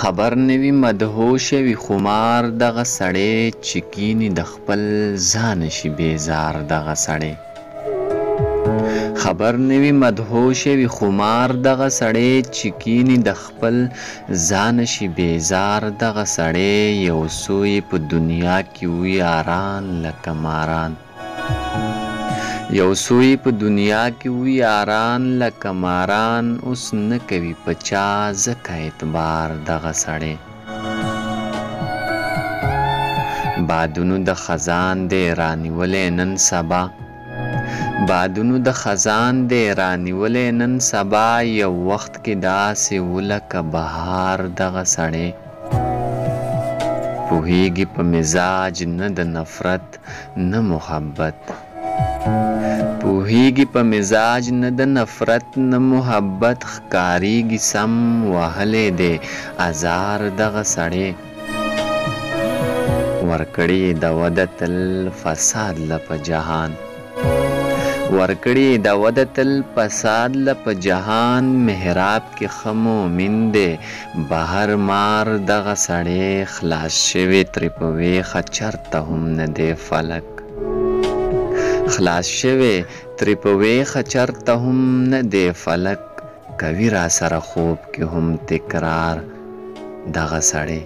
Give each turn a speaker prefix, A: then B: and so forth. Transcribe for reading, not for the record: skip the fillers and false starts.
A: خبر نوي مدهوش وي خمار دغه سړی چې کیني د خپل ځان شي بیزار دغه سړی خبر نوي مدهوش وي خمار دغه سړی چې کیني د خپل ځان شي بیزار دغه سړی یو سوی په دنیا کې وي یاران لکه ماران یو سوی په دنیا کې وي یاران لکه ماران اوس نه کوي په چا ځکه اعتبار دغه سړی بادونو د خزان دی رانیولې نن سبا بادونو د خزان دی رانیولې نن سبا یو وخت کې داسې ولکه بهار دغه سړی پوهیږي په مزاج نه د نفرت نه محبت پوهیږي په مزاج نه د نفرت نه محبت ښکاریږي سم وهلی دی ازار دغه سړی ورکړي د وده تل فساد له په جهان ورکړي د وده تل فساد له په جهان محراب کې ښه مومن دی بهر مار دغه سړی خلاص شوی ترې په ویښه چرته هم نه دی فلک خلاص شوی ترې په ویښه چرته هم نه دی فلک کوي را سره خوب کې هم تکرار دغه سړی